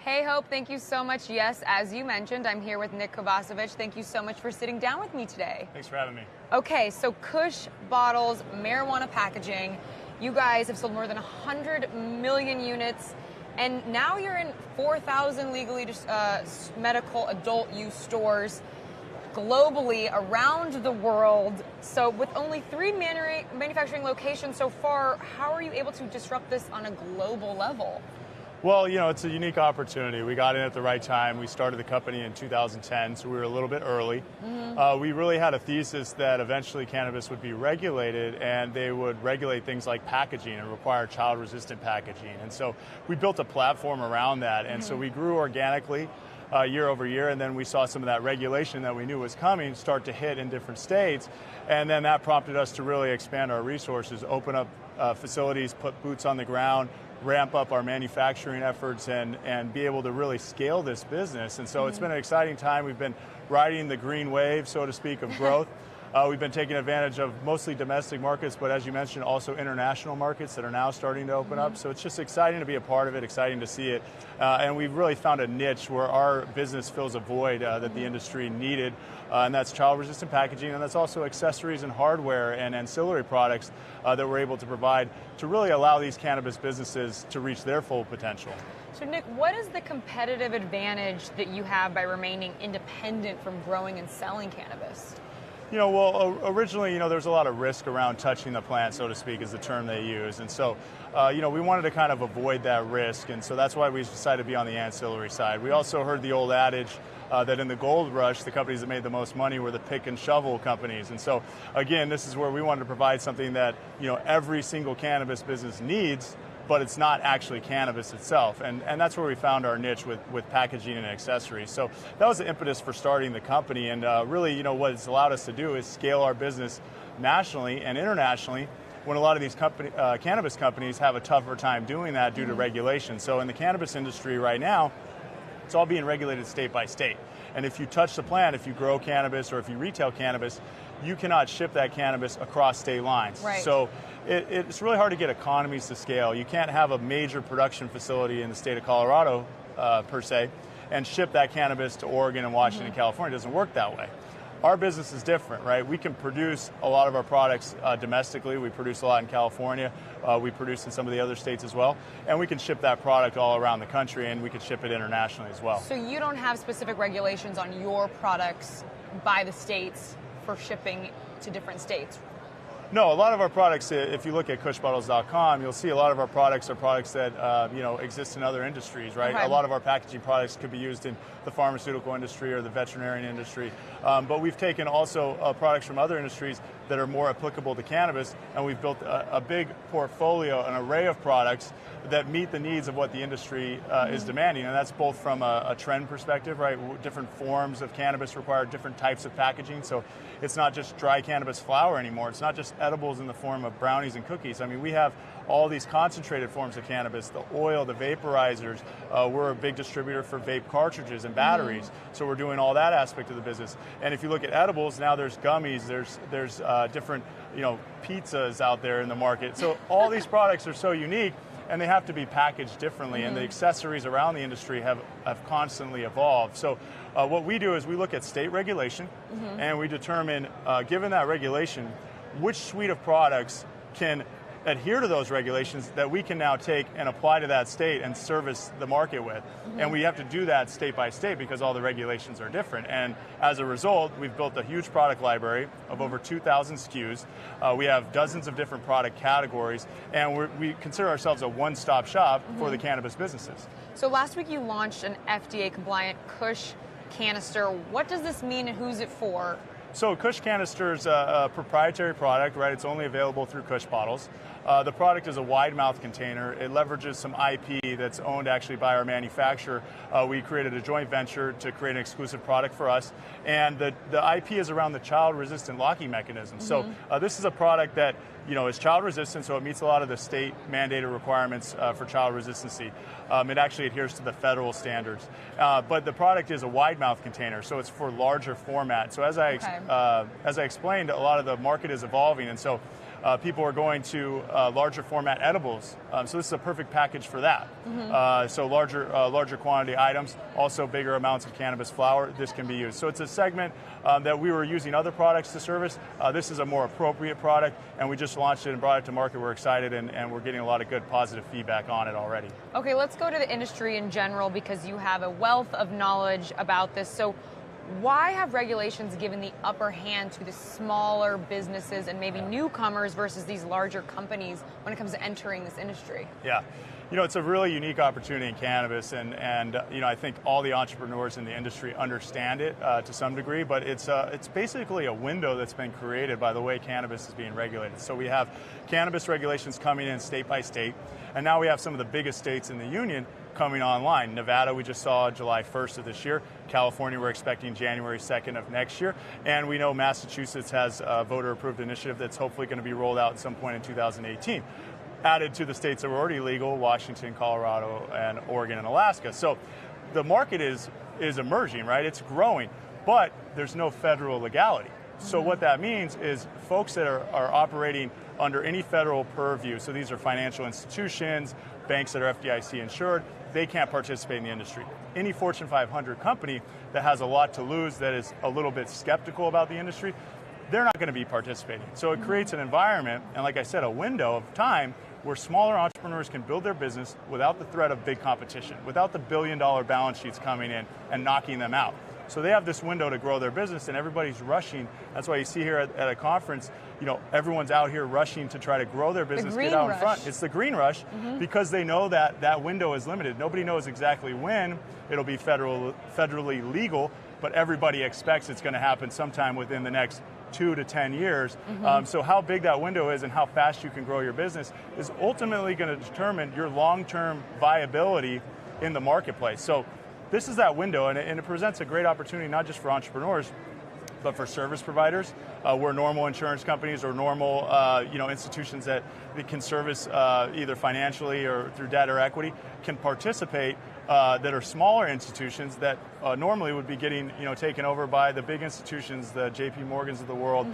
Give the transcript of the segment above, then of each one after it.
Hey, Hope, thank you so much. Yes, as you mentioned, I'm here with Nick Kovacevich. Thank you so much for sitting down with me today. Thanks for having me. Okay, so Kush Bottles, marijuana packaging. You guys have sold more than 100 million units, and now you're in 4,000 legally medical adult use stores globally around the world. So with only 3 manufacturing locations so far, how are you able to disrupt this on a global level? Well, you know, it's a unique opportunity. We got in at the right time. We started the company in 2010, so we were a little bit early. We really had a thesis that eventually cannabis would be regulated, and they would regulate things like packaging and require child-resistant packaging. And so we built a platform around that, and so we grew organically year over year, and then we saw some of that regulation that we knew was coming start to hit in different states, and then that prompted us to really expand our resources, open up facilities, put boots on the ground, ramp up our manufacturing efforts, and be able to really scale this business. And so it's been an exciting time. We've been riding the green wave, so to speak, of growth. We've been taking advantage of mostly domestic markets, but as you mentioned, also international markets that are now starting to open up. So it's just exciting to be a part of it, exciting to see it. And we've really found a niche where our business fills a void that the industry needed, and that's child-resistant packaging, and that's also accessories and hardware and ancillary products that we're able to provide to really allow these cannabis businesses to reach their full potential. So Nick, what is the competitive advantage that you have by remaining independent from growing and selling cannabis? You know, well, originally, you know, there's a lot of risk around touching the plant, so to speak, is the term they use. And so, you know, we wanted to kind of avoid that risk. And so that's why we decided to be on the ancillary side. We also heard the old adage that in the gold rush, the companies that made the most money were the pick and shovel companies. And so, again, this is where we wanted to provide something that, you know, every single cannabis business needs, but it's not actually cannabis itself. And that's where we found our niche with packaging and accessories. So that was the impetus for starting the company. And really, you know, what it's allowed us to do is scale our business nationally and internationally when a lot of these cannabis companies have a tougher time doing that due to regulation. So in the cannabis industry right now, it's all being regulated state by state. And if you touch the plant, if you grow cannabis or if you retail cannabis, you cannot ship that cannabis across state lines. Right. So it's really hard to get economies to scale. You can't have a major production facility in the state of Colorado, per se, and ship that cannabis to Oregon and Washington and California. It doesn't work that way. Our business is different, right? We can produce a lot of our products domestically. We produce a lot in California. We produce in some of the other states as well. And we can ship that product all around the country, and we can ship it internationally as well. So you don't have specific regulations on your products by the states for shipping to different states? No, a lot of our products, if you look at kushbottles.com, you'll see a lot of our products are products that you know, exist in other industries, right? Okay. A lot of our packaging products could be used in the pharmaceutical industry or the veterinarian industry. But we've taken also products from other industries that are more applicable to cannabis, and we've built a big portfolio, an array of products that meet the needs of what the industry is demanding. And that's both from a trend perspective, right? Different forms of cannabis require different types of packaging. So it's not just dry cannabis flower anymore. It's not just edibles in the form of brownies and cookies. I mean, we have all these concentrated forms of cannabis, the oil, the vaporizers. We're a big distributor for vape cartridges and batteries. So we're doing all that aspect of the business. And if you look at edibles, now there's gummies, there's different, you know, pizzas out there in the market. So all these products are so unique, and they have to be packaged differently, and the accessories around the industry have constantly evolved. So what we do is we look at state regulation, and we determine, given that regulation, which suite of products can adhere to those regulations that we can now take and apply to that state and service the market with. And we have to do that state by state because all the regulations are different. And as a result, we've built a huge product library of over 2,000 SKUs. We have dozens of different product categories, and we consider ourselves a one-stop shop for the cannabis businesses. So last week you launched an FDA-compliant Kush Canister. What does this mean and who's it for? So Kush Canister is a proprietary product, right? It's only available through Kush Bottles. The product is a wide mouth container. It leverages some IP that's owned actually by our manufacturer. We created a joint venture to create an exclusive product for us. And the IP is around the child-resistant locking mechanism. So this is a product that, you know, is child-resistant, so it meets a lot of the state mandated requirements for child resistancy. It actually adheres to the federal standards. But the product is a wide mouth container, so it's for larger format. So as I explained, a lot of the market is evolving, and so People are going to larger format edibles. So this is a perfect package for that. So larger quantity items, also bigger amounts of cannabis flower, this can be used. So it's a segment that we were using other products to service. This is a more appropriate product, and we just launched it and brought it to market. We're excited, and we're getting a lot of good positive feedback on it already. Okay, let's go to the industry in general, because you have a wealth of knowledge about this. So why have regulations given the upper hand to the smaller businesses and maybe newcomers versus these larger companies when it comes to entering this industry? Yeah. It's a really unique opportunity in cannabis, and I think all the entrepreneurs in the industry understand it to some degree, but it's basically a window that's been created by the way cannabis is being regulated. So we have cannabis regulations coming in state by state, and now we have some of the biggest states in the union coming online. Nevada, we just saw July 1st of this year. California, we're expecting January 2nd of next year. And we know Massachusetts has a voter-approved initiative that's hopefully going to be rolled out at some point in 2018. Added to the states that were already legal, Washington, Colorado, and Oregon, and Alaska. So the market is emerging, right? It's growing, but there's no federal legality. So what that means is folks that are operating under any federal purview, so these are financial institutions, banks that are FDIC insured, they can't participate in the industry. Any Fortune 500 company that has a lot to lose, that is a little bit skeptical about the industry, they're not going to be participating. So it creates an environment, and like I said, a window of time where smaller entrepreneurs can build their business without the threat of big competition, without the billion-dollar balance sheets coming in and knocking them out. So they have this window to grow their business, and everybody's rushing. That's why you see here at a conference, everyone's out here rushing to try to grow their business, get out in front. It's the green rush, because they know that that window is limited. Nobody knows exactly when it'll be federally legal, but everybody expects it's going to happen sometime within the next 2 to 10 years. So how big that window is and how fast you can grow your business is ultimately going to determine your long-term viability in the marketplace. So this is that window, and it presents a great opportunity not just for entrepreneurs, but for service providers, where normal insurance companies or normal institutions that can service either financially or through debt or equity can participate, that are smaller institutions that normally would be getting taken over by the big institutions, the JP Morgans of the world.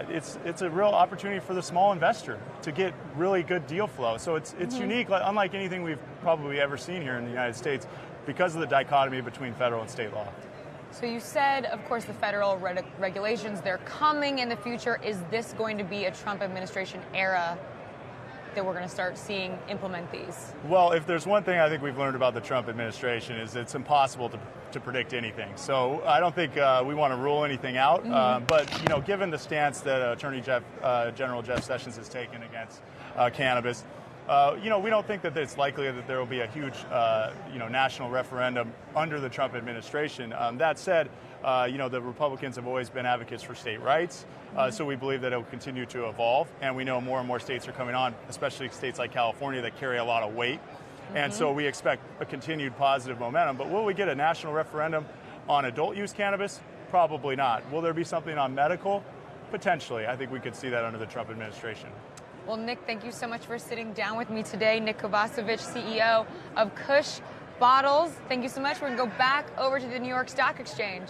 It's a real opportunity for the small investor to get really good deal flow. So it's unique, unlike anything we've probably ever seen here in the United States, because of the dichotomy between federal and state law. So you said, of course, the federal regulations, they're coming in the future. Is this going to be a Trump administration era that we're going to start seeing implement these? Well, if there's one thing I think we've learned about the Trump administration is it's impossible to predict anything. So I don't think we want to rule anything out. But given the stance that Attorney General Jeff Sessions has taken against cannabis, we don't think that it's likely that there will be a huge, national referendum under the Trump administration. That said, the Republicans have always been advocates for state rights, so we believe that it will continue to evolve. And we know more and more states are coming on, especially states like California that carry a lot of weight. And so we expect a continued positive momentum. But will we get a national referendum on adult use cannabis? Probably not. Will there be something on medical? Potentially. I think we could see that under the Trump administration. Well, Nick, thank you so much for sitting down with me today. Nick Kovacevich, CEO of Kush Bottles. Thank you so much. We're going to go back over to the New York Stock Exchange.